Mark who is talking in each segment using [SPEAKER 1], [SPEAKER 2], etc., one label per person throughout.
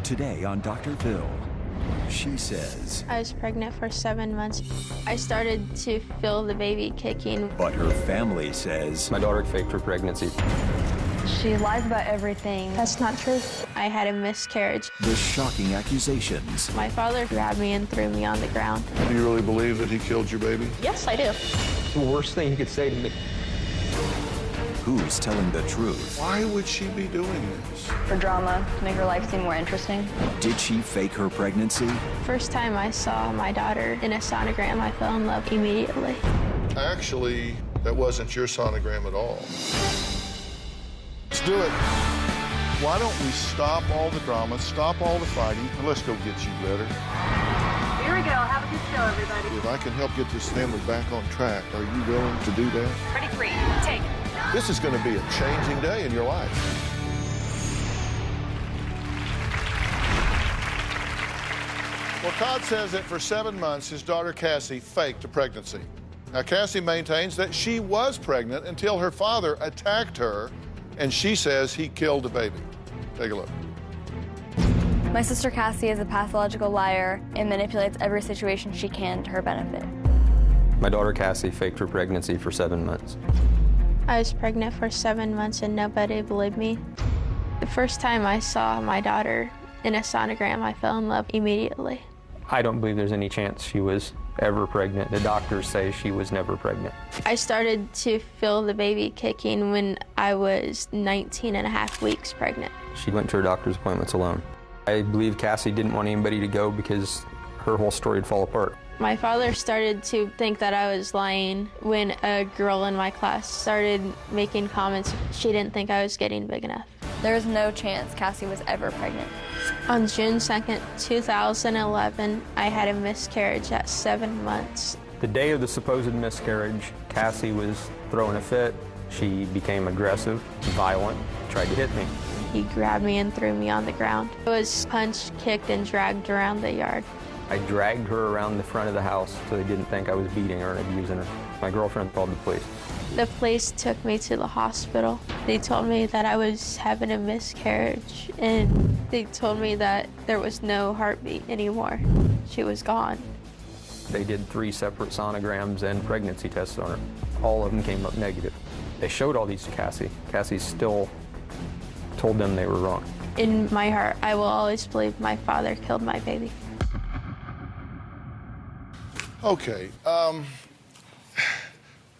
[SPEAKER 1] Today on Dr. Phil, she says,
[SPEAKER 2] I was pregnant for 7 months. I started to feel the baby kicking.
[SPEAKER 1] but her family says,
[SPEAKER 3] My daughter faked her pregnancy.
[SPEAKER 4] She lies about everything.
[SPEAKER 2] That's not true. I had a miscarriage.
[SPEAKER 1] the shocking accusations,
[SPEAKER 2] My father grabbed me and threw me on the ground.
[SPEAKER 5] Do you really believe that he killed your baby?
[SPEAKER 2] Yes, I do.
[SPEAKER 3] The worst thing he could say to me.
[SPEAKER 1] who's telling the truth?
[SPEAKER 5] Why would she be doing this?
[SPEAKER 4] For drama, to make her life seem more interesting.
[SPEAKER 1] Did she fake her pregnancy?
[SPEAKER 2] First time I saw my daughter in a sonogram, I fell in love immediately.
[SPEAKER 5] Actually, that wasn't your sonogram at all. Let's do it. Why don't we stop all the drama, stop all the fighting, and let's go get you better.
[SPEAKER 6] Here we go. Have a good show, everybody.
[SPEAKER 5] If I can help get this family back on track, are you willing to do that?
[SPEAKER 6] Ready, three, take.
[SPEAKER 5] This is going to be a changing day in your life. Well, Todd says that for 7 months, his daughter Cassie faked a pregnancy. Now, Cassie maintains that she was pregnant until her father attacked her, and she says he killed the baby. Take a look.
[SPEAKER 4] My sister Cassie is a pathological liar and manipulates every situation she can to her benefit.
[SPEAKER 3] My daughter Cassie faked her pregnancy for 7 months.
[SPEAKER 2] I was pregnant for 7 months and nobody believed me. The first time I saw my daughter in a sonogram, I fell in love immediately.
[SPEAKER 3] I don't believe there's any chance she was ever pregnant. The doctors say she was never pregnant.
[SPEAKER 2] I started to feel the baby kicking when I was 19 and a half weeks pregnant.
[SPEAKER 3] She went to her doctor's appointments alone. I believe Cassie didn't want anybody to go because her whole story would fall apart.
[SPEAKER 2] My father started to think that I was lying when a girl in my class started making comments. She didn't think I was getting big enough.
[SPEAKER 4] There is no chance Cassie was ever pregnant.
[SPEAKER 2] On June 2nd, 2011, I had a miscarriage at 7 months.
[SPEAKER 3] The day of the supposed miscarriage, Cassie was throwing a fit. She became aggressive, violent, tried to hit me.
[SPEAKER 2] He grabbed me and threw me on the ground. I was punched, kicked, and dragged around the yard.
[SPEAKER 3] I dragged her around the front of the house so they didn't think I was beating her and abusing her. My girlfriend called the police.
[SPEAKER 2] The police took me to the hospital. They told me that I was having a miscarriage, and they told me that there was no heartbeat anymore. She was gone.
[SPEAKER 3] They did 3 separate sonograms and pregnancy tests on her. All of them came up negative. They showed all these to Cassie. Cassie still told them they were wrong.
[SPEAKER 2] In my heart, I will always believe my father killed my baby.
[SPEAKER 5] Okay,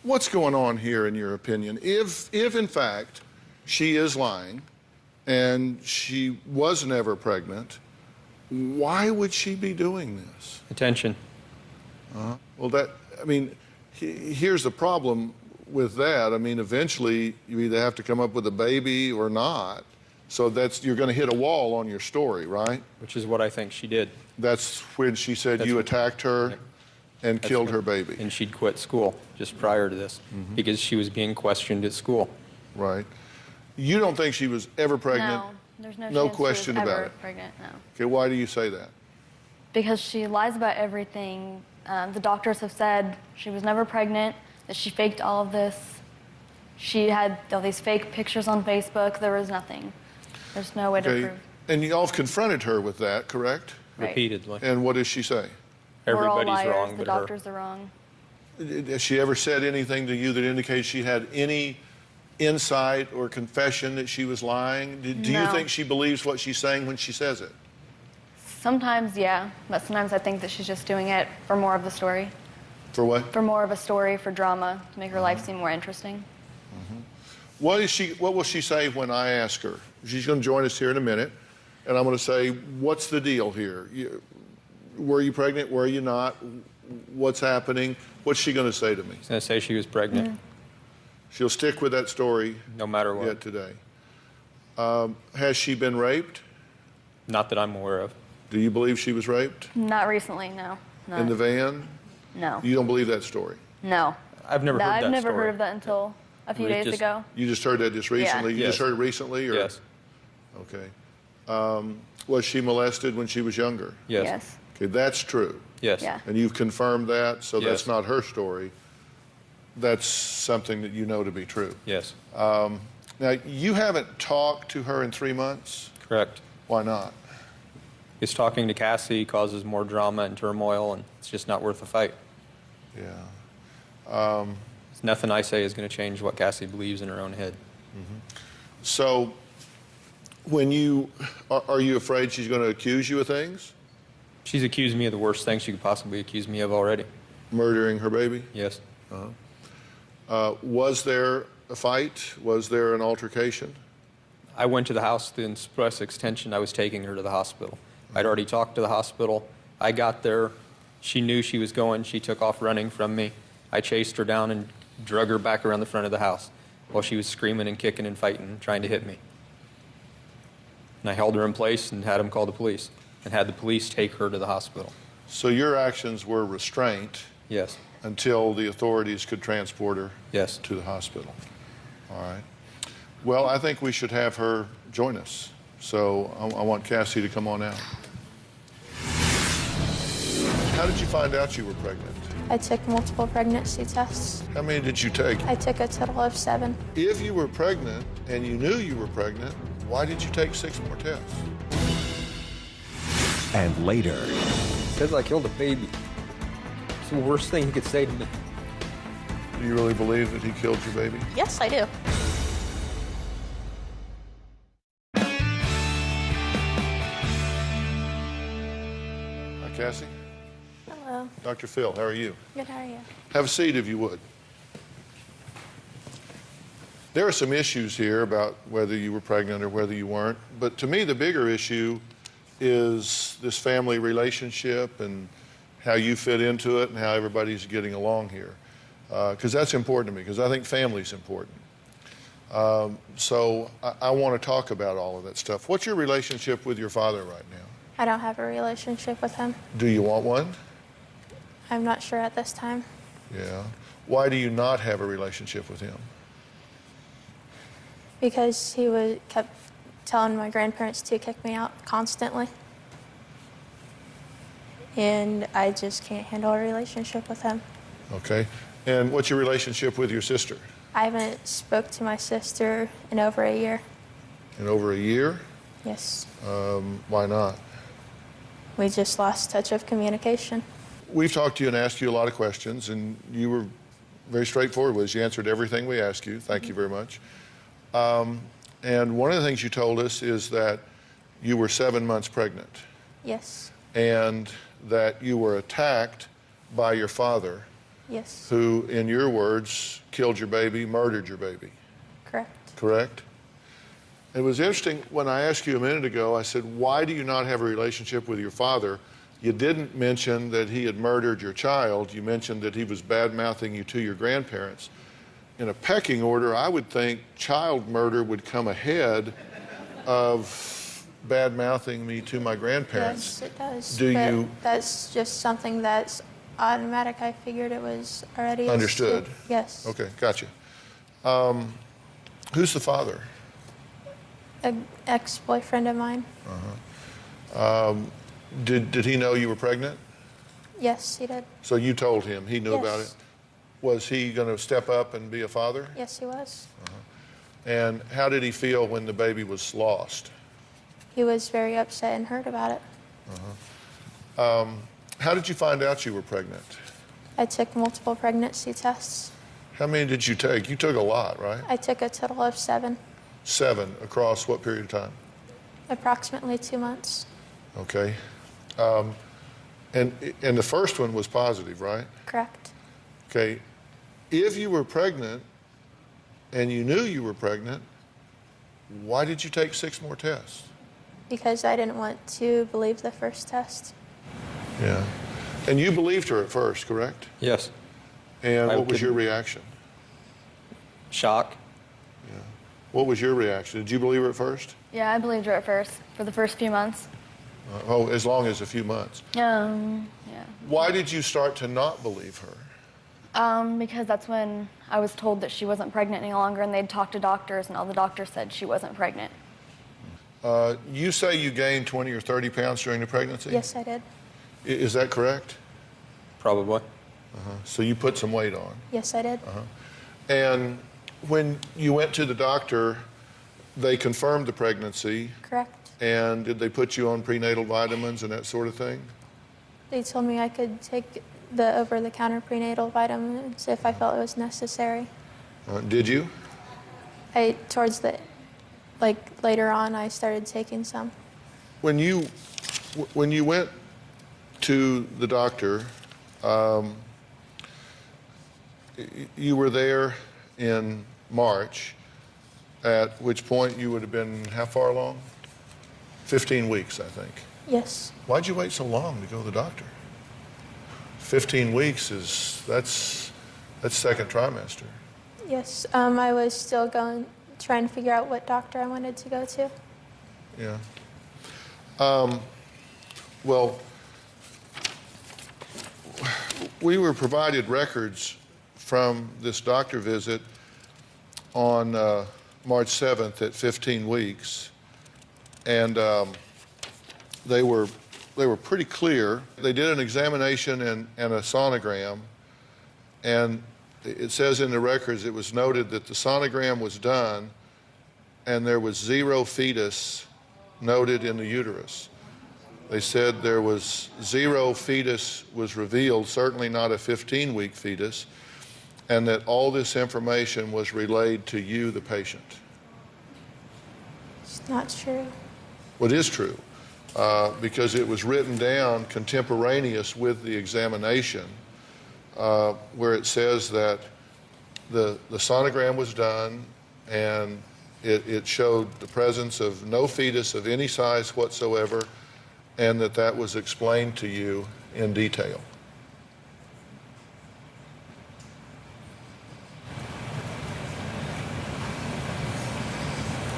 [SPEAKER 5] what's going on here in your opinion? If in fact she is lying and she was never pregnant, why would she be doing this?
[SPEAKER 3] Attention.
[SPEAKER 5] Well, here's the problem with that. I mean, eventually you either have to come up with a baby or not. So you're going to hit a wall on your story, right?
[SPEAKER 3] Which is what I think she did.
[SPEAKER 5] That's when she said you attacked her and killed her baby.
[SPEAKER 3] And she'd quit school just prior to this because she was being questioned at school.
[SPEAKER 5] Right. You don't think she was ever pregnant?
[SPEAKER 4] No, there's no,
[SPEAKER 5] No
[SPEAKER 4] chance
[SPEAKER 5] question
[SPEAKER 4] she was
[SPEAKER 5] about
[SPEAKER 4] ever
[SPEAKER 5] it.
[SPEAKER 4] pregnant, no.
[SPEAKER 5] Okay, why do you say that?
[SPEAKER 4] Because she lies about everything. The doctors have said she was never pregnant, that she faked all of this. She had all these fake pictures on Facebook. There was nothing. There's no way to prove.
[SPEAKER 5] And y'all have confronted her with that, correct?
[SPEAKER 4] Right.
[SPEAKER 3] Repeatedly.
[SPEAKER 5] And what does she say?
[SPEAKER 4] We're all
[SPEAKER 3] Everybody's
[SPEAKER 4] liars.
[SPEAKER 3] wrong
[SPEAKER 4] The
[SPEAKER 3] but
[SPEAKER 4] doctors
[SPEAKER 3] her.
[SPEAKER 4] are wrong.
[SPEAKER 5] Has she ever said anything to you that indicates she had any insight or confession that she was lying? Do you
[SPEAKER 4] No.
[SPEAKER 5] think she believes what she's saying when she says it?
[SPEAKER 4] Sometimes, yeah, but sometimes I think that she's just doing it for more of the story.
[SPEAKER 5] For what?
[SPEAKER 4] For more of a story, for drama, to make her life seem more interesting.
[SPEAKER 5] What will she say when I ask her? She's going to join us here in a minute, and I'm going to say, what's the deal here? Were you pregnant? Were you not? What's happening? What's she going to say to me?
[SPEAKER 3] She's going to say she was pregnant.
[SPEAKER 5] She'll stick with that story
[SPEAKER 3] No matter what.
[SPEAKER 5] yet today. Has she been raped?
[SPEAKER 3] Not that I'm aware of.
[SPEAKER 5] Do you believe she was raped?
[SPEAKER 4] Not recently, no. Not,
[SPEAKER 5] In the van?
[SPEAKER 4] no.
[SPEAKER 5] You don't believe that story?
[SPEAKER 4] No.
[SPEAKER 3] I've never
[SPEAKER 4] No,
[SPEAKER 3] heard that
[SPEAKER 4] I've never
[SPEAKER 3] story.
[SPEAKER 4] heard of that until a few
[SPEAKER 3] It
[SPEAKER 4] days
[SPEAKER 3] just-
[SPEAKER 4] ago.
[SPEAKER 5] You just heard that just recently? You just
[SPEAKER 3] Yes.
[SPEAKER 5] heard it recently? Or?
[SPEAKER 3] Yes.
[SPEAKER 5] Okay. Was she molested when she was younger?
[SPEAKER 3] Yes.
[SPEAKER 5] Okay, that's true.
[SPEAKER 3] Yes.
[SPEAKER 4] Yeah.
[SPEAKER 5] And you've confirmed that, so that's
[SPEAKER 3] Yes.
[SPEAKER 5] not her story. That's something that you know to be true.
[SPEAKER 3] Yes.
[SPEAKER 5] Now, you haven't talked to her in 3 months?
[SPEAKER 3] Correct.
[SPEAKER 5] Why not?
[SPEAKER 3] Because talking to Cassie causes more drama and turmoil, and it's just not worth the fight.
[SPEAKER 5] Yeah.
[SPEAKER 3] Nothing I say is going to change what Cassie believes in her own head.
[SPEAKER 5] So, when are you afraid she's going to accuse you of things?
[SPEAKER 3] She's accused me of the worst thing she could possibly accuse me of already.
[SPEAKER 5] Murdering her baby?
[SPEAKER 3] Yes.
[SPEAKER 5] Was there a fight? Was there an altercation?
[SPEAKER 3] I went to the house with the express extension I was taking her to the hospital. I'd already talked to the hospital. I got there. She knew she was going. She took off running from me. I chased her down and drug her back around the front of the house while she was screaming and kicking and fighting and trying to hit me. And I held her in place and had them call the police and had the police take her to the hospital.
[SPEAKER 5] So your actions were restraint
[SPEAKER 3] Yes.
[SPEAKER 5] until the authorities could transport her
[SPEAKER 3] Yes.
[SPEAKER 5] to the hospital. All right. Well, I think we should have her join us. So I want Cassie to come on out. How did you find out you were pregnant?
[SPEAKER 2] I took multiple pregnancy tests.
[SPEAKER 5] How many did you take?
[SPEAKER 2] I took a total of 7.
[SPEAKER 5] If you were pregnant and you knew you were pregnant, why did you take 6 more tests?
[SPEAKER 1] And later,
[SPEAKER 3] Says I killed a baby. It's the worst thing he could say to me.
[SPEAKER 5] Do you really believe that he killed your baby?
[SPEAKER 2] Yes, I do.
[SPEAKER 5] Hi, Cassie.
[SPEAKER 2] Hello.
[SPEAKER 5] Dr. Phil, how are you?
[SPEAKER 2] Good, how are you?
[SPEAKER 5] Have a seat if you would. There are some issues here about whether you were pregnant or whether you weren't, but to me the bigger issue is this family relationship and how you fit into it and how everybody's getting along here. Because that's important to me, because I think family's important. So I want to talk about all of that stuff. What's your relationship with your father right now?
[SPEAKER 2] I don't have a relationship with him.
[SPEAKER 5] Do you want one?
[SPEAKER 2] I'm not sure at this time.
[SPEAKER 5] Yeah. Why do you not have a relationship with him?
[SPEAKER 2] Because he kept telling my grandparents to kick me out constantly. And I just can't handle a relationship with him.
[SPEAKER 5] Okay. And what's your relationship with your sister?
[SPEAKER 2] I haven't spoke to my sister in over a year.
[SPEAKER 5] In over a year?
[SPEAKER 2] Yes.
[SPEAKER 5] Why not?
[SPEAKER 2] We just lost touch of communication.
[SPEAKER 5] We've talked to you and asked you a lot of questions, and you were very straightforward with us. You answered everything we asked you. Thank you very much. And one of the things you told us is that you were 7 months pregnant
[SPEAKER 2] Yes.
[SPEAKER 5] and that you were attacked by your father,
[SPEAKER 2] Yes.
[SPEAKER 5] who, in your words, killed your baby, murdered your baby.
[SPEAKER 2] Correct.
[SPEAKER 5] Correct? It was interesting when I asked you a minute ago, I said, why do you not have a relationship with your father? You didn't mention that he had murdered your child. You mentioned that he was bad-mouthing you to your grandparents. In a pecking order, I would think child murder would come ahead of bad-mouthing me to my grandparents.
[SPEAKER 2] Yes, it does.
[SPEAKER 5] Do
[SPEAKER 2] but
[SPEAKER 5] you-
[SPEAKER 2] That's just something that's automatic. I figured it was already
[SPEAKER 5] Understood.
[SPEAKER 2] Yes.
[SPEAKER 5] Okay, gotcha. Who's the father?
[SPEAKER 2] An ex-boyfriend of mine.
[SPEAKER 5] Did he know you were pregnant?
[SPEAKER 2] Yes, he did.
[SPEAKER 5] So you told him, he knew about it?
[SPEAKER 2] Yes.
[SPEAKER 5] Was he going to step up and be a father?
[SPEAKER 2] Yes, he was.
[SPEAKER 5] And how did he feel when the baby was lost?
[SPEAKER 2] He was very upset and hurt about it.
[SPEAKER 5] How did you find out you were pregnant?
[SPEAKER 2] I took multiple pregnancy tests.
[SPEAKER 5] How many did you take? You took a lot, right?
[SPEAKER 2] I took a total of 7,
[SPEAKER 5] 7 across what period of time?
[SPEAKER 2] approximately 2 months.
[SPEAKER 5] Okay. And the first one was positive, right?
[SPEAKER 2] Correct.
[SPEAKER 5] Okay. If you were pregnant and you knew you were pregnant, why did you take 6 more tests?
[SPEAKER 2] Because I didn't want to believe the first test.
[SPEAKER 5] Yeah. And you believed her at first, correct?
[SPEAKER 3] Yes.
[SPEAKER 5] And
[SPEAKER 3] I
[SPEAKER 5] what was your
[SPEAKER 3] couldn't-
[SPEAKER 5] reaction?
[SPEAKER 3] Shock.
[SPEAKER 5] What was your reaction? Did you believe her at first?
[SPEAKER 4] Yeah, I believed her at first for the first few months.
[SPEAKER 5] As long as a few months.
[SPEAKER 4] Yeah.
[SPEAKER 5] Why did you start to not believe her?
[SPEAKER 4] Because that's when I was told that she wasn't pregnant any longer, and they'd talked to doctors, and all the doctors said she wasn't pregnant.
[SPEAKER 5] You say you gained 20 or 30 pounds during the pregnancy?
[SPEAKER 2] Yes, I did.
[SPEAKER 5] Is that correct?
[SPEAKER 3] Probably.
[SPEAKER 5] So you put some weight on.
[SPEAKER 2] Yes, I did.
[SPEAKER 5] And when you went to the doctor, they confirmed the pregnancy.
[SPEAKER 2] Correct.
[SPEAKER 5] And did they put you on prenatal vitamins and that sort of thing?
[SPEAKER 2] They told me I could take the over-the-counter prenatal vitamins if I felt it was necessary.
[SPEAKER 5] Did you?
[SPEAKER 2] Later on, I started taking some.
[SPEAKER 5] When you went to the doctor, you were there in March, at which point you would have been how far along? 15 weeks, I think.
[SPEAKER 2] Yes.
[SPEAKER 5] Why'd you wait so long to go to the doctor? 15 weeks that's second trimester.
[SPEAKER 2] Yes. I was still trying to figure out what doctor I wanted to go to.
[SPEAKER 5] Yeah. Well, we were provided records from this doctor visit on March 7th at 15 weeks, and they were pretty clear. They did an examination and a sonogram, and it says in the records it was noted that the sonogram was done and there was 0 fetus noted in the uterus. They said there was 0 fetus was revealed, certainly not a 15-week fetus, and that all this information was relayed to you, the patient.
[SPEAKER 2] It's not true.
[SPEAKER 5] Well, it is true, because it was written down contemporaneous with the examination, where it says that the sonogram was done and it showed the presence of no fetus of any size whatsoever, and that was explained to you in detail.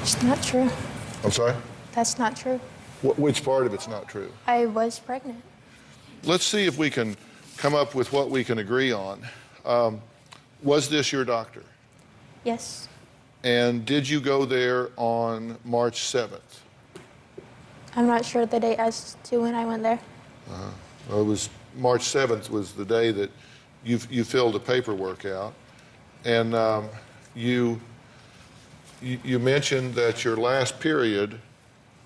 [SPEAKER 2] It's not true.
[SPEAKER 5] I'm sorry?
[SPEAKER 2] That's not true.
[SPEAKER 5] Which part of it's not true?
[SPEAKER 2] I was pregnant.
[SPEAKER 5] Let's see if we can come up with what we can agree on. Was this your doctor?
[SPEAKER 2] Yes.
[SPEAKER 5] And did you go there on March 7th?
[SPEAKER 2] I'm not sure the date as to when I went there.
[SPEAKER 5] Well, it was March 7th was the day that you filled the paperwork out. And you mentioned that your last period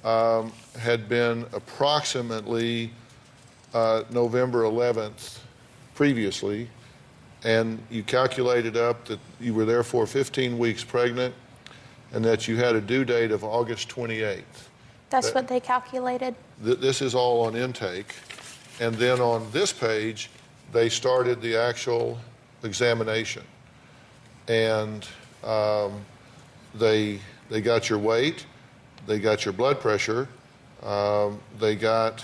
[SPEAKER 5] had been approximately November 11th previously, and you calculated up that you were therefore 15 weeks pregnant and that you had a due date of August 28th.
[SPEAKER 2] That's what they calculated.
[SPEAKER 5] This is all on intake. And then on this page, they started the actual examination. And they got your weight, they got your blood pressure, they got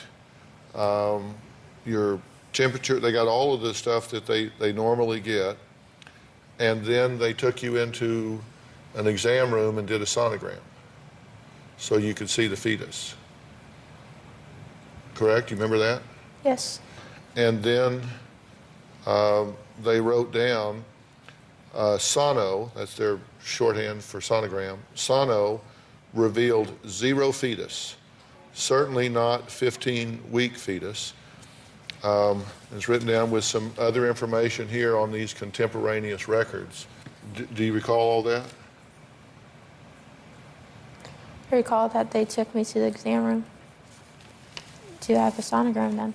[SPEAKER 5] your temperature, they got all of the stuff that they normally get. And then they took you into an exam room and did a sonogram so you could see the fetus. Correct? You remember that?
[SPEAKER 2] Yes.
[SPEAKER 5] And then they wrote down sono, that's their shorthand for sonogram. Sono revealed 0 fetus, certainly not 15-week fetus. It's written down with some other information here on these contemporaneous records. Do you recall all that?
[SPEAKER 2] I recall that they took me to the exam room to have a sonogram done.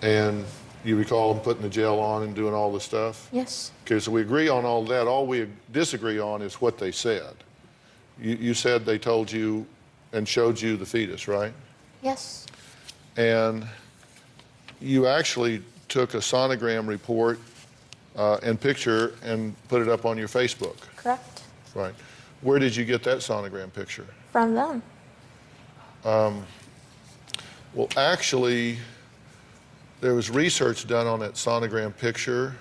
[SPEAKER 5] And you recall them putting the gel on and doing all the stuff?
[SPEAKER 2] Yes.
[SPEAKER 5] Okay, so we agree on all that. All we disagree on is what they said. You said they told you and showed you the fetus, right?
[SPEAKER 2] Yes.
[SPEAKER 5] And you actually took a sonogram report and picture and put it up on your Facebook.
[SPEAKER 2] Correct.
[SPEAKER 5] Right. Where did you get that sonogram picture?
[SPEAKER 2] From them.
[SPEAKER 5] Well, actually, there was research done on that sonogram picture,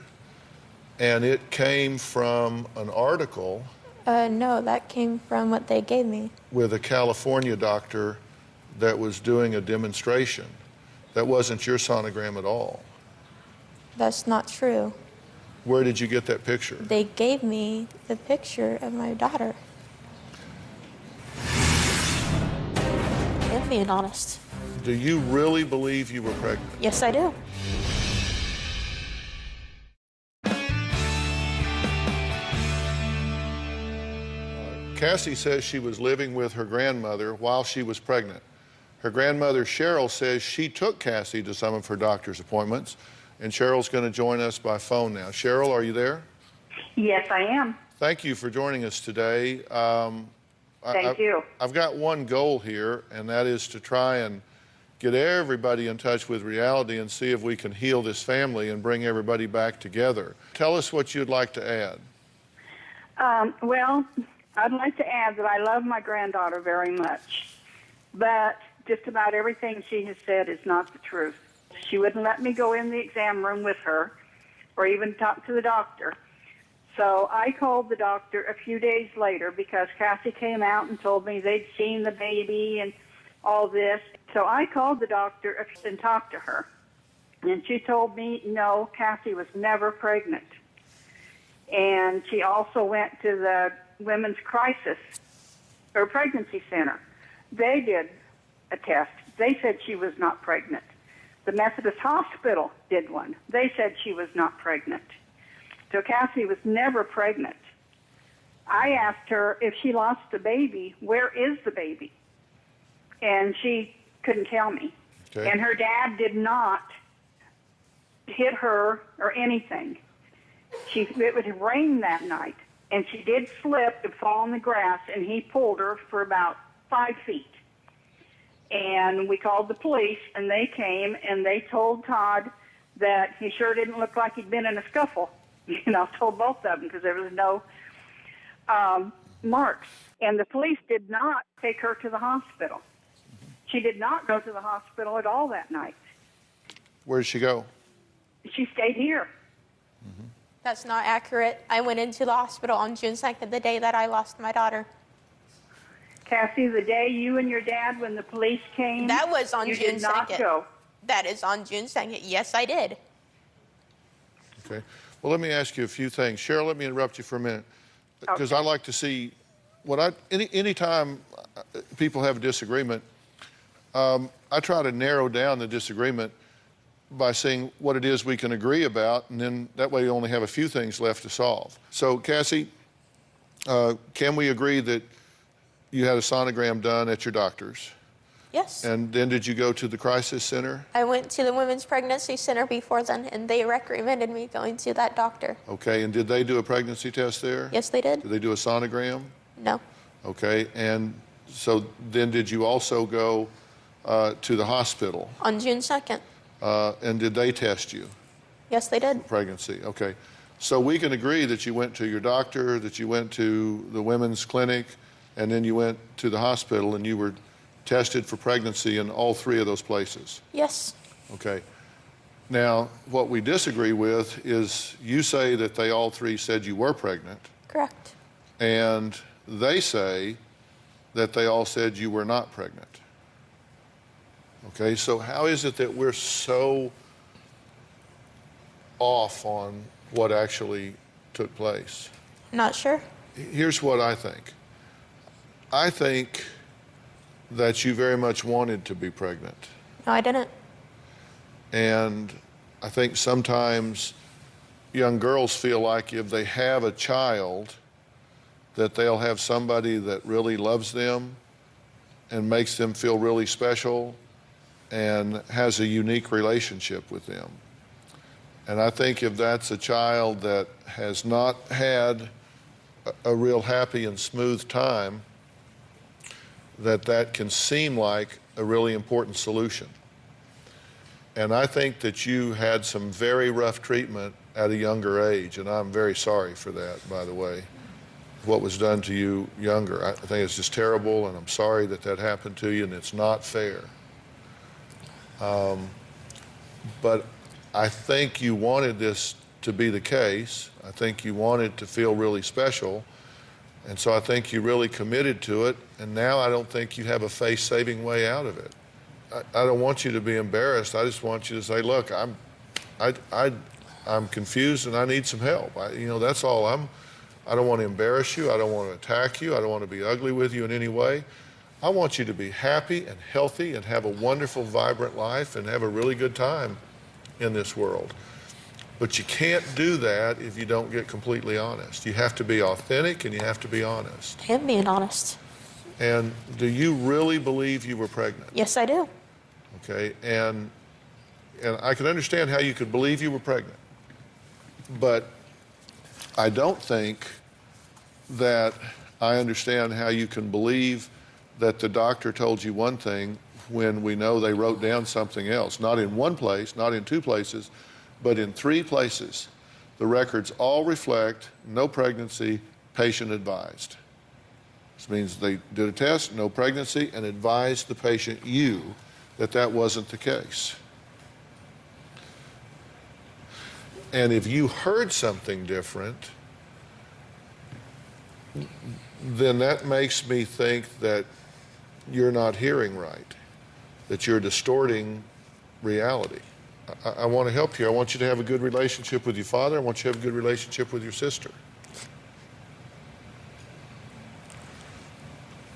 [SPEAKER 5] and it came from an article
[SPEAKER 2] No, that came from what they gave me.
[SPEAKER 5] with a California doctor that was doing a demonstration. That wasn't your sonogram at all.
[SPEAKER 2] That's not true.
[SPEAKER 5] Where did you get that picture?
[SPEAKER 2] They gave me the picture of my daughter. I'm being honest.
[SPEAKER 5] Do you really believe you were pregnant?
[SPEAKER 2] Yes, I do.
[SPEAKER 5] Cassie says she was living with her grandmother while she was pregnant. Her grandmother, Cheryl, says she took Cassie to some of her doctor's appointments, and Cheryl's going to join us by phone now. Cheryl, are you there?
[SPEAKER 6] Yes, I am.
[SPEAKER 5] Thank you for joining us today.
[SPEAKER 6] Thank you.
[SPEAKER 5] I've got one goal here, and that is to try and get everybody in touch with reality and see if we can heal this family and bring everybody back together. Tell us what you'd like to add.
[SPEAKER 6] Well, I'd like to add that I love my granddaughter very much, but just about everything she has said is not the truth. She wouldn't let me go in the exam room with her or even talk to the doctor. So I called the doctor a few days later because Cassie came out and told me they'd seen the baby and all this. So I called the doctor and talked to her. And she told me, no, Cassie was never pregnant. And she also went to the Women's Crisis or Pregnancy Center. They did a test. They said she was not pregnant. The Methodist Hospital did one. They said she was not pregnant. So Cassie was never pregnant. I asked her if she lost the baby, where is the baby? And she couldn't tell me.
[SPEAKER 5] Okay.
[SPEAKER 6] And her dad did not hit her or anything. It was rain that night, and she did slip and fall in the grass, and he pulled her for about 5 feet. And we called the police, and they came, and they told Todd that he sure didn't look like he'd been in a scuffle. You know, told both of them because there was no marks. And the police did not take her to the hospital. She did not go to the hospital at all that night.
[SPEAKER 5] Where did she go?
[SPEAKER 6] She stayed here.
[SPEAKER 2] That's not accurate. I went into the hospital on June 2nd, the day that I lost my daughter.
[SPEAKER 6] Cassie, the day you and your dad, when the police came,
[SPEAKER 2] That was on
[SPEAKER 6] you
[SPEAKER 2] June
[SPEAKER 6] did not
[SPEAKER 2] 2nd.
[SPEAKER 6] go.
[SPEAKER 2] That is on June 2nd. Yes, I did.
[SPEAKER 5] Okay. Well, let me ask you a few things. Cheryl, let me interrupt you for a minute because I like to see anytime people have a disagreement, I try to narrow down the disagreement by saying what it is we can agree about, and then that way you only have a few things left to solve. So, Cassie, can we agree that you had a sonogram done at your doctor's?
[SPEAKER 2] Yes.
[SPEAKER 5] And then did you go to the crisis center?
[SPEAKER 2] I went to the Women's Pregnancy Center before then, and they recommended me going to that doctor.
[SPEAKER 5] Okay, and did they do a pregnancy test there?
[SPEAKER 2] Yes, they did.
[SPEAKER 5] Did they do a sonogram?
[SPEAKER 2] No.
[SPEAKER 5] Okay, and so then did you also go to the hospital?
[SPEAKER 2] On June 2nd.
[SPEAKER 5] And did they test you?
[SPEAKER 2] Yes, they did.
[SPEAKER 5] Pregnancy, okay. So we can agree that you went to your doctor, that you went to the women's clinic, and then you went to the hospital and you were tested for pregnancy in all three of those places.
[SPEAKER 2] Yes.
[SPEAKER 5] Okay. Now, what we disagree with is you say that they all three said you were pregnant,
[SPEAKER 2] Correct.
[SPEAKER 5] and they say that they all said you were not pregnant. Okay, so how is it that we're so off on what actually took place?
[SPEAKER 2] Not sure.
[SPEAKER 5] Here's what I think. I think that you very much wanted to be pregnant.
[SPEAKER 2] No, I didn't.
[SPEAKER 5] And I think sometimes young girls feel like if they have a child, that they'll have somebody that really loves them and makes them feel really special and has a unique relationship with them. And I think if that's a child that has not had a real happy and smooth time, that can seem like a really important solution. And I think that you had some very rough treatment at a younger age, and I'm very sorry for that, by the way, what was done to you younger. I think it's just terrible, and I'm sorry that happened to you, and it's not fair. But I think you wanted this to be the case. I think you wanted to feel really special. And so I think you really committed to it, and now I don't think you have a face-saving way out of it. I don't want you to be embarrassed. I just want you to say, look, I'm confused and I need some help. That's all. I don't want to embarrass you. I don't want to attack you. I don't want to be ugly with you in any way. I want you to be happy and healthy and have a wonderful, vibrant life and have a really good time in this world. But you can't do that if you don't get completely honest. You have to be authentic and you have to be honest.
[SPEAKER 2] I am being honest.
[SPEAKER 5] And do you really believe you were pregnant?
[SPEAKER 2] Yes, I do.
[SPEAKER 5] Okay, and I can understand how you could believe you were pregnant, but I don't think that I understand how you can believe that the doctor told you one thing when we know they wrote down something else. Not in one place, not in two places, but in 3 places. The records all reflect no pregnancy, patient advised. This means they did a test, no pregnancy, and advised the patient, you, that that wasn't the case. And if you heard something different, then that makes me think that you're not hearing right, that you're distorting reality. I want to help you. I want you to have a good relationship with your father. I want you to have a good relationship with your sister.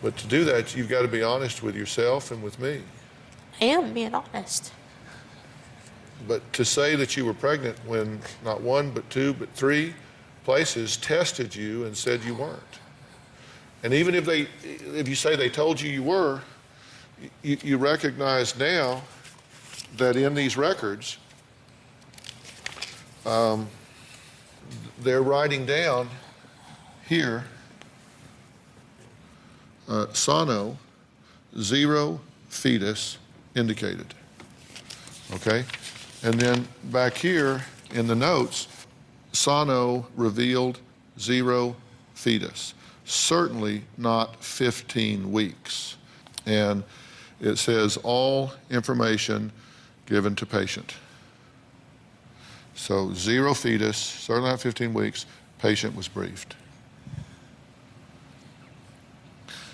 [SPEAKER 5] But to do that, you've got to be honest with yourself and with me.
[SPEAKER 2] I am being honest.
[SPEAKER 5] But to say that you were pregnant when not 1, but 2, but 3 places tested you and said you weren't. And even if you say they told you you were, you recognize now that in these records, they're writing down here, sono, 0 fetus indicated. Okay? And then back here in the notes, sono revealed 0 fetus. Certainly not 15 weeks. And it says all information given to patient. So 0 fetus, certainly not 15 weeks, patient was briefed.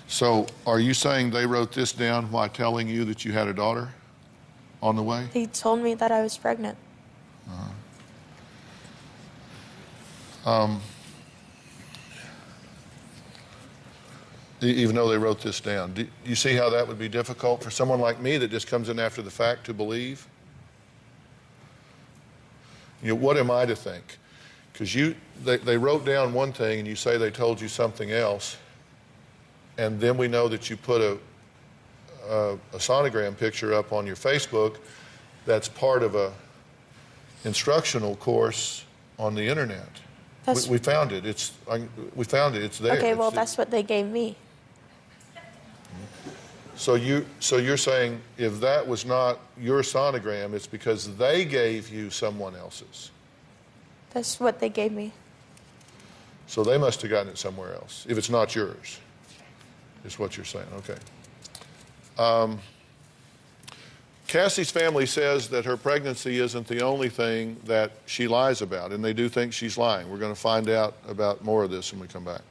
[SPEAKER 5] So are you saying they wrote this down while telling you that you had a daughter on the way?
[SPEAKER 2] They told me that I was pregnant.
[SPEAKER 5] Even though they wrote this down. Do you see how that would be difficult for someone like me that just comes in after the fact to believe? You know, what am I to think? Because they wrote down one thing and you say they told you something else, and then we know that you put a sonogram picture up on your Facebook that's part of a instructional course on the internet. We found it. We found it. It's there.
[SPEAKER 2] Okay, well, that's what they gave me.
[SPEAKER 5] So you're saying if that was not your sonogram, it's because they gave you someone else's.
[SPEAKER 2] That's what they gave me.
[SPEAKER 5] So they must have gotten it somewhere else, if it's not yours, is what you're saying. Okay. Cassie's family says that her pregnancy isn't the only thing that she lies about, and they do think she's lying. We're going to find out about more of this when we come back.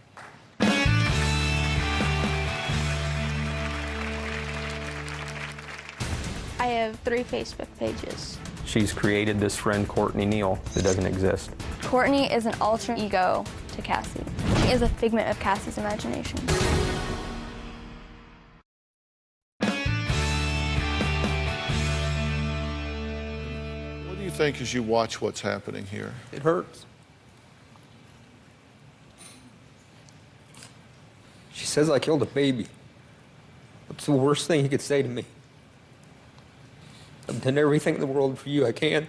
[SPEAKER 2] I have 3 Facebook pages.
[SPEAKER 3] She's created this friend, Courtney Neal, that doesn't exist.
[SPEAKER 4] Courtney is an alter ego to Cassie. She is a figment of Cassie's imagination.
[SPEAKER 5] What do you think as you watch what's happening here?
[SPEAKER 3] It hurts. She says I killed a baby. What's the worst thing he could say to me? I've done everything in the world for you I can,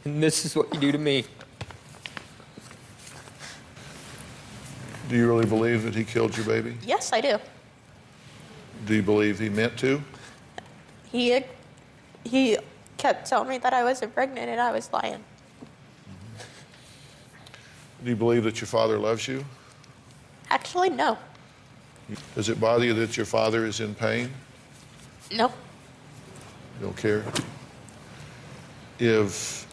[SPEAKER 3] and this is what you do to me.
[SPEAKER 5] Do you really believe that he killed your baby?
[SPEAKER 2] Yes, I do.
[SPEAKER 5] Do you believe he meant to?
[SPEAKER 2] He kept telling me that I wasn't pregnant and I was lying.
[SPEAKER 5] Do you believe that your father loves you?
[SPEAKER 2] Actually, no.
[SPEAKER 5] Does it bother you that your father is in pain?
[SPEAKER 2] No.
[SPEAKER 5] You don't care? If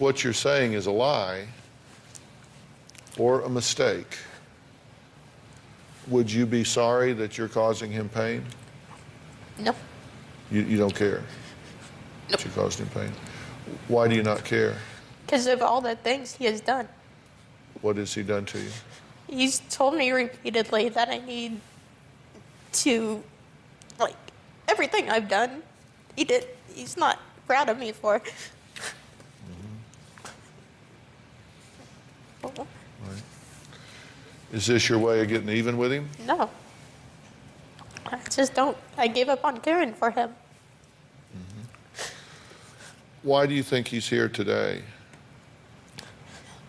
[SPEAKER 5] what you're saying is a lie or a mistake, would you be sorry that you're causing him pain?
[SPEAKER 2] No.
[SPEAKER 5] You don't care that you caused him pain? Why do you not care?
[SPEAKER 2] Because of all the things he has done.
[SPEAKER 5] What has he done to you?
[SPEAKER 2] He's told me repeatedly that I need to, like, everything I've done, he's not proud of me for.
[SPEAKER 5] Is this your way of getting even with him?
[SPEAKER 2] No. I just don't. I gave up on caring for him.
[SPEAKER 5] Why do you think he's here today?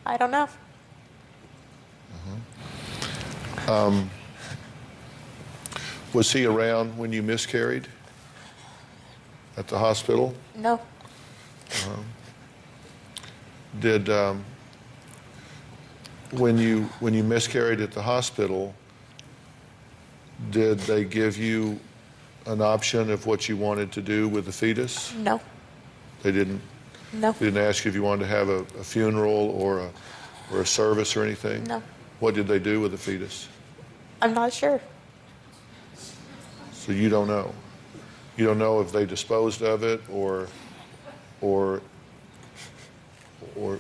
[SPEAKER 2] I don't know.
[SPEAKER 5] Was he around when you miscarried at the hospital?
[SPEAKER 2] No.
[SPEAKER 5] Did when you miscarried at the hospital, did they give you an option of what you wanted to do with the fetus?
[SPEAKER 2] No.
[SPEAKER 5] They didn't.
[SPEAKER 2] No.
[SPEAKER 5] They didn't ask you if you wanted to have a funeral or a service or anything?
[SPEAKER 2] No.
[SPEAKER 5] What did they do with the fetus?
[SPEAKER 2] I'm not sure.
[SPEAKER 5] So you don't know. You don't know if they disposed of it or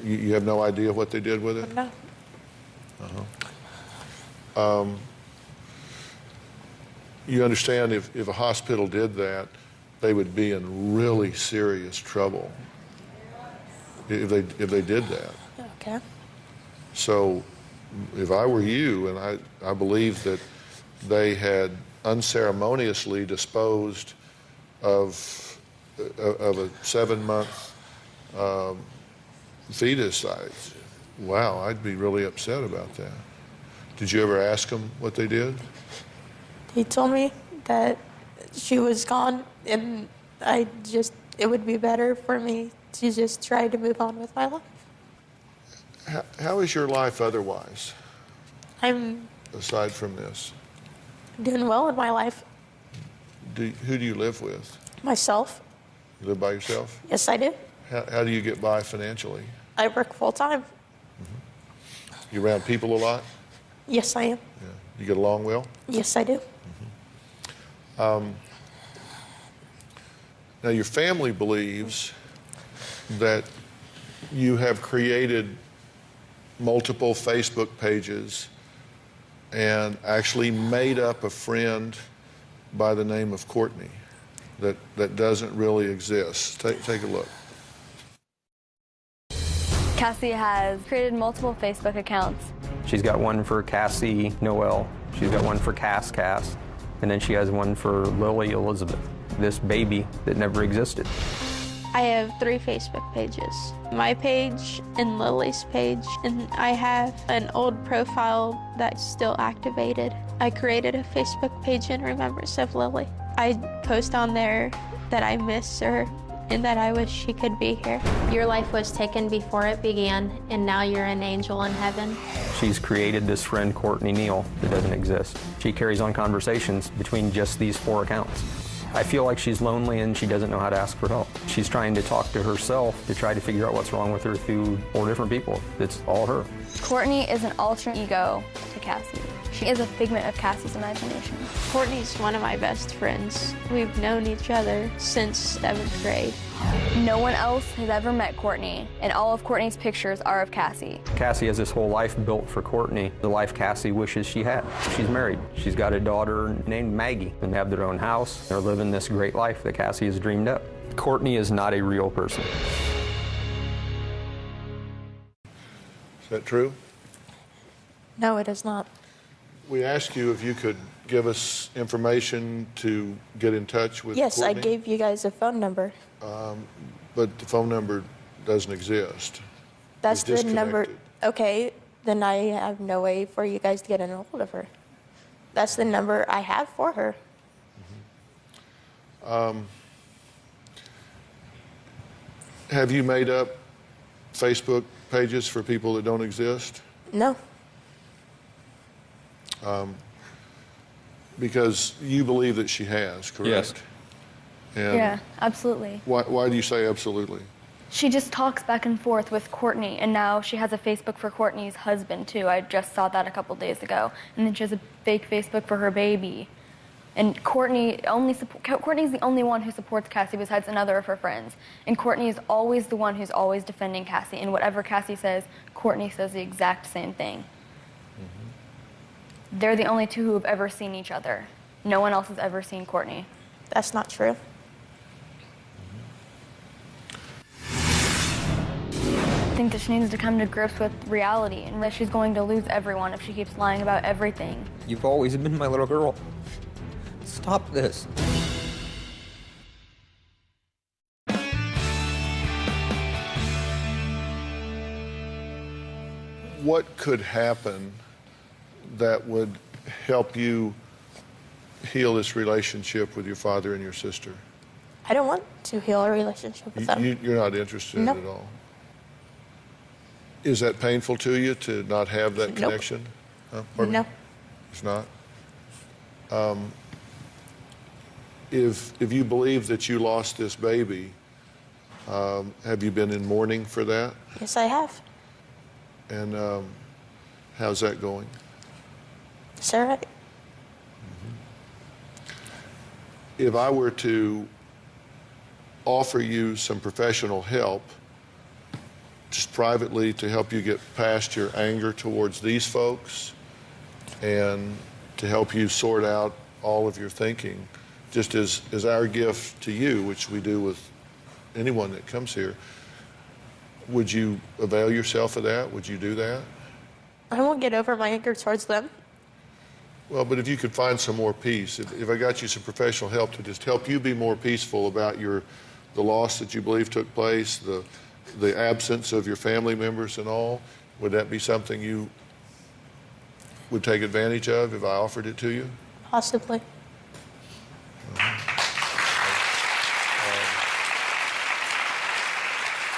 [SPEAKER 5] you have no idea what they did with it?
[SPEAKER 2] No.
[SPEAKER 5] You understand if a hospital did that, they would be in really serious trouble if they did that.
[SPEAKER 2] Okay.
[SPEAKER 5] So if I were you, and I believe that they had unceremoniously disposed of a 7-month fetus, wow, I'd be really upset about that. Did you ever ask them what they did?
[SPEAKER 2] He told me that she was gone, and it would be better for me to just try to move on with my life.
[SPEAKER 5] How is your life otherwise,
[SPEAKER 2] I'm
[SPEAKER 5] aside from this?
[SPEAKER 2] doing well in my life.
[SPEAKER 5] Who do you live with?
[SPEAKER 2] Myself.
[SPEAKER 5] You live by yourself?
[SPEAKER 2] Yes, I do.
[SPEAKER 5] How do you get by financially?
[SPEAKER 2] I work full time.
[SPEAKER 5] You around people a lot?
[SPEAKER 2] Yes, I am.
[SPEAKER 5] Yeah. You get along well?
[SPEAKER 2] Yes, I do.
[SPEAKER 5] Now, your family believes that you have created multiple Facebook pages and actually made up a friend by the name of Courtney that doesn't really exist. Take a look.
[SPEAKER 4] Cassie has created multiple Facebook accounts.
[SPEAKER 3] She's got one for Cassie Noel. She's got one for Cass, and then she has one for Lily Elizabeth, this baby that never existed.
[SPEAKER 2] I have 3 Facebook pages. My page and Lily's page, and I have an old profile that's still activated. I created a Facebook page in remembrance of Lily. I post on there that I miss her and that I wish she could be here.
[SPEAKER 7] Your life was taken before it began, and now you're an angel in heaven.
[SPEAKER 3] She's created this friend, Courtney Neal, that doesn't exist. She carries on conversations between just these 4 accounts. I feel like she's lonely and she doesn't know how to ask for help. She's trying to talk to herself to try to figure out what's wrong with her through 4 different people. It's all her.
[SPEAKER 4] Courtney is an alter ego to Cassie. She is a figment of Cassie's imagination.
[SPEAKER 2] Courtney's one of my best friends. We've known each other since 7th grade.
[SPEAKER 4] No one else has ever met Courtney, and all of Courtney's pictures are of Cassie.
[SPEAKER 3] Cassie has this whole life built for Courtney, the life Cassie wishes she had. She's married. She's got a daughter named Maggie, and they have their own house. They're living this great life that Cassie has dreamed up. Courtney is not a real person.
[SPEAKER 5] Is that true?
[SPEAKER 2] No, it is not.
[SPEAKER 5] We asked you if you could give us information to get in touch with
[SPEAKER 2] Yes,
[SPEAKER 5] Courtney.
[SPEAKER 2] I gave you guys a phone number.
[SPEAKER 5] But the phone number doesn't exist.
[SPEAKER 2] That's
[SPEAKER 5] It's
[SPEAKER 2] the number.
[SPEAKER 5] disconnected.
[SPEAKER 2] Okay, then I have no way for you guys to get in hold of her. That's the number I have for her.
[SPEAKER 5] Have you made up Facebook pages for people that don't exist?
[SPEAKER 2] No.
[SPEAKER 5] Because you believe that she has, correct?
[SPEAKER 3] Yes.
[SPEAKER 5] And
[SPEAKER 4] Yeah, absolutely.
[SPEAKER 5] why do you say absolutely?
[SPEAKER 4] She just talks back and forth with Courtney, and now she has a Facebook for Courtney's husband, too. I just saw that a couple days ago. And then she has a fake Facebook for her baby. And Courtney's the only one who supports Cassie besides another of her friends. And Courtney is always the one who's always defending Cassie. And whatever Cassie says, Courtney says the exact same thing. They're the only 2 who have ever seen each other. No one else has ever seen Courtney.
[SPEAKER 2] That's not true.
[SPEAKER 4] think that she needs to come to grips with reality and that she's going to lose everyone if she keeps lying about everything.
[SPEAKER 3] You've always been my little girl. Stop this.
[SPEAKER 5] What could happen that would help you heal this relationship with your father and your sister?
[SPEAKER 8] I don't want to heal a relationship with them.
[SPEAKER 5] You're not interested in
[SPEAKER 8] Nope.
[SPEAKER 5] it at all? Is that painful to you to not have that
[SPEAKER 8] Nope.
[SPEAKER 5] connection? Huh? Pardon me?
[SPEAKER 8] No.
[SPEAKER 5] It's not? If you believe that you lost this baby, have you been in mourning for that?
[SPEAKER 8] Yes, I have.
[SPEAKER 5] And how's that going?
[SPEAKER 8] It's all right.
[SPEAKER 5] If I were to offer you some professional help, just privately to help you get past your anger towards these folks and to help you sort out all of your thinking, just as our gift to you, which we do with anyone that comes here, would you avail yourself of that? Would you do that?
[SPEAKER 8] I won't get over my anger towards them.
[SPEAKER 5] Well, but if you could find some more peace, if I got you some professional help to just help you be more peaceful about the loss that you believe took place, the absence of your family members and all, would that be something you would take advantage of if I offered it to you?
[SPEAKER 8] Possibly.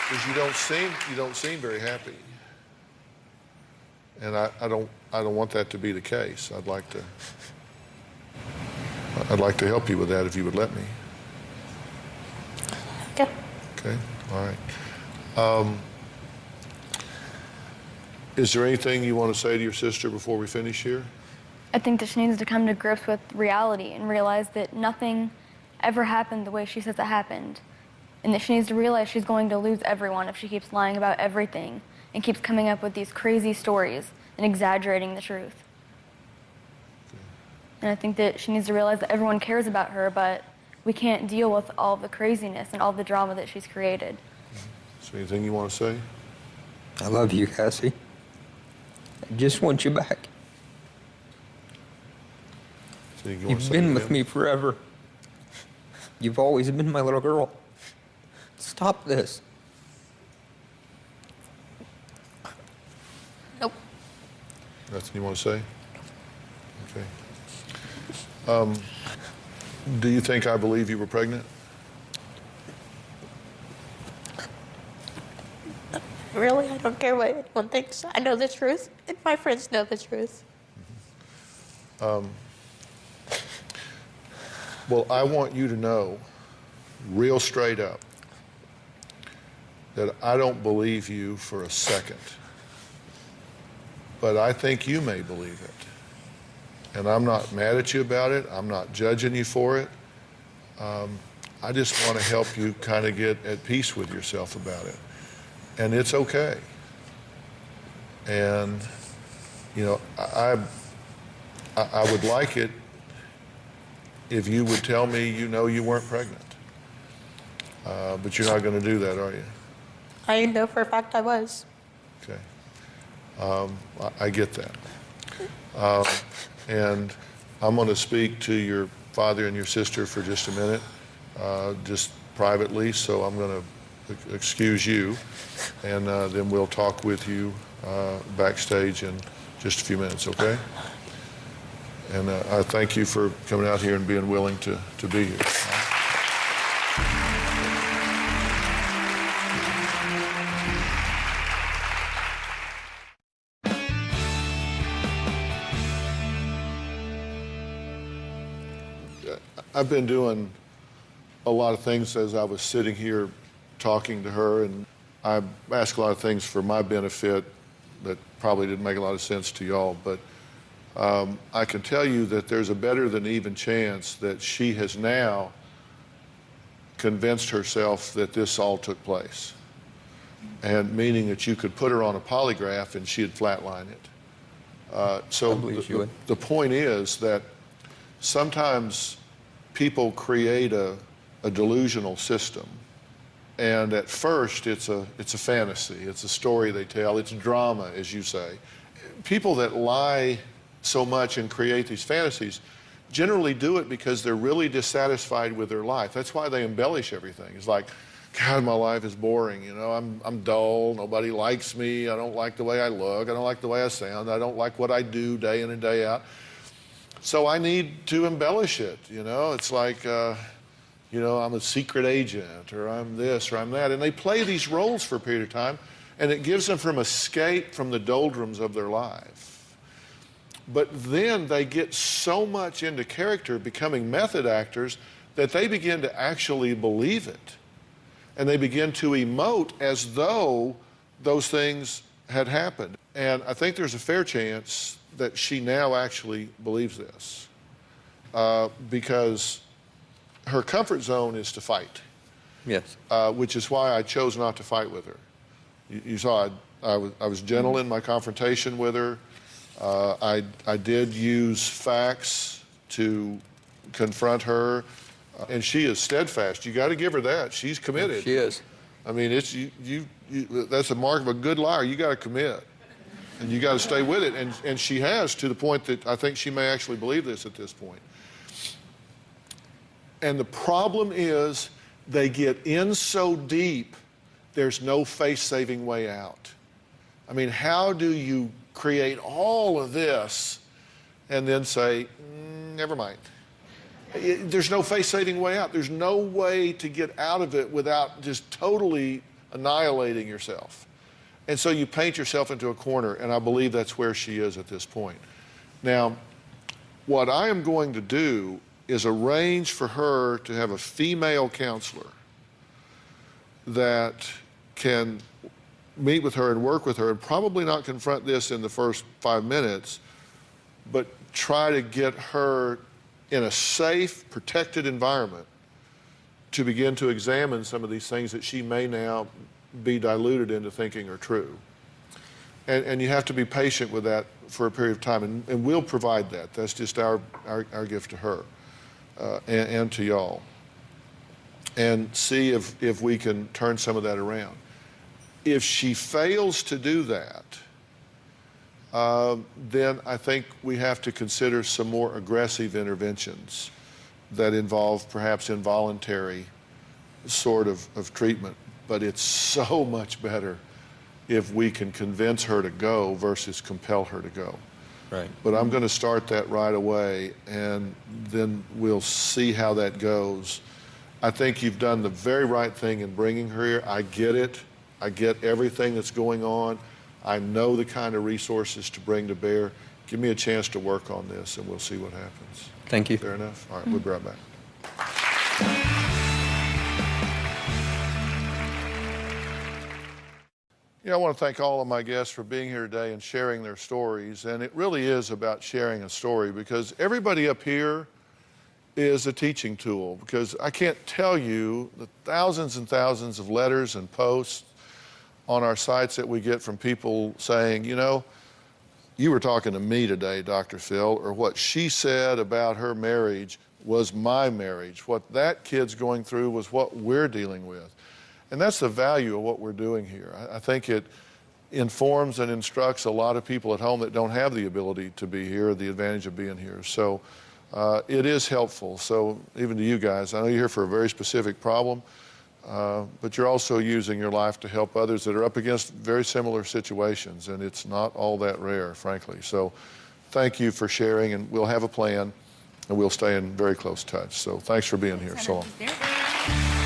[SPEAKER 5] Because you don't seem very happy, and I don't want that to be the case. I'd like to help you with that if you would let me.
[SPEAKER 8] Okay.
[SPEAKER 5] Okay, all right. Is there anything you want to say to your sister before we finish here?
[SPEAKER 4] I think that she needs to come to grips with reality and realize that nothing ever happened the way she says it happened. And that she needs to realize she's going to lose everyone if she keeps lying about everything and keeps coming up with these crazy stories and exaggerating the truth. And I think that she needs to realize that everyone cares about her, but we can't deal with all the craziness and all the drama that she's created.
[SPEAKER 5] Is there anything you want to say?
[SPEAKER 3] I love you, Cassie. I just want you back.
[SPEAKER 5] Is there anything you want to
[SPEAKER 3] You've
[SPEAKER 5] say
[SPEAKER 3] been
[SPEAKER 5] to
[SPEAKER 3] with
[SPEAKER 5] them?
[SPEAKER 3] me forever. You've always been my little girl. Stop this.
[SPEAKER 8] Nope.
[SPEAKER 5] Nothing you want to say? Okay. Do you think I believe you were pregnant?
[SPEAKER 8] Really, I don't care what anyone thinks. I know the truth, and my friends know the truth.
[SPEAKER 5] Well, I want you to know, real straight up, that I don't believe you for a second. But I think you may believe it. And I'm not mad at you about it. I'm not judging you for it. I just want to help you kind of get at peace with yourself about it. And it's okay. And, you know, I would like it if you would tell me you know you weren't pregnant. But you're not going to do that, are you?
[SPEAKER 8] I know for a fact I was.
[SPEAKER 5] Okay. I get that. And I'm going to speak to your father and your sister for just a minute, just privately, so I'm going to excuse you, and then we'll talk with you backstage in just a few minutes, okay? And I thank you for coming out here and being willing to be here. I've been doing a lot of things as I was sitting here talking to her, and I asked a lot of things for my benefit that probably didn't make a lot of sense to y'all, but I can tell you that there's a better than even chance that she has now convinced herself that this all took place, and meaning that you could put her on a polygraph and she'd flatline it. So the point is that sometimes people create a delusional system And at first, it's a fantasy. It's a story they tell. It's drama, as you say. People that lie so much and create these fantasies generally do it because they're really dissatisfied with their life. That's why they embellish everything. It's like, God, my life is boring. You know, I'm dull. Nobody likes me. I don't like the way I look. I don't like the way I sound. I don't like what I do day in and day out. So I need to embellish it. You know, it's like, you know, I'm a secret agent, or I'm this, or I'm that. And they play these roles for a period of time, and it gives them some escape from the doldrums of their life. But then they get so much into character, becoming method actors, that they begin to actually believe it. And they begin to emote as though those things had happened. And I think there's a fair chance that she now actually believes this, because her comfort zone is to fight.
[SPEAKER 3] Yes.
[SPEAKER 5] Which is why I chose not to fight with her. You saw I was gentle in my confrontation with her. I did use facts to confront her, and she is steadfast. You got to give her that. She's committed.
[SPEAKER 3] She is.
[SPEAKER 5] I mean, it's that's a mark of a good liar. You got to commit, and you got to stay with it. And she has, to the point that I think she may actually believe this at this point. And the problem is they get in so deep, there's no face-saving way out. I mean, how do you create all of this and then say, never mind? There's no face-saving way out. There's no way to get out of it without just totally annihilating yourself. And so you paint yourself into a corner, and I believe that's where she is at this point. Now, what I am going to do is arrange for her to have a female counselor that can meet with her and work with her, and probably not confront this in the first 5 minutes, but try to get her in a safe, protected environment to begin to examine some of these things that she may now be diluted into thinking are true. And you have to be patient with that for a period of time, and we'll provide that. That's just our gift to her and to y'all. And see if we can turn some of that around. If she fails to do that, then I think we have to consider some more aggressive interventions that involve perhaps involuntary sort of treatment. But it's so much better if we can convince her to go versus compel her to go.
[SPEAKER 3] Right.
[SPEAKER 5] But I'm going to start that right away, and then we'll see how that goes. I think you've done the very right thing in bringing her here. I get it. I get everything that's going on. I know the kind of resources to bring to bear. Give me a chance to work on this, and we'll see what happens.
[SPEAKER 3] Thank you.
[SPEAKER 5] Fair enough? All right, we'll be right back. Yeah, I want to thank all of my guests for being here today and sharing their stories. And it really is about sharing a story, because everybody up here is a teaching tool, because I can't tell you the thousands and thousands of letters and posts on our sites that we get from people saying, you know, you were talking to me today, Dr. Phil, or what she said about her marriage was my marriage. What that kid's going through was what we're dealing with. And that's the value of what we're doing here. I think it informs and instructs a lot of people at home that don't have the ability to be here, the advantage of being here. So it is helpful. So even to you guys, I know you're here for a very specific problem, but you're also using your life to help others that are up against very similar situations, and it's not all that rare, frankly. So thank you for sharing, and we'll have a plan, and we'll stay in very close touch. So thanks for being here. So long.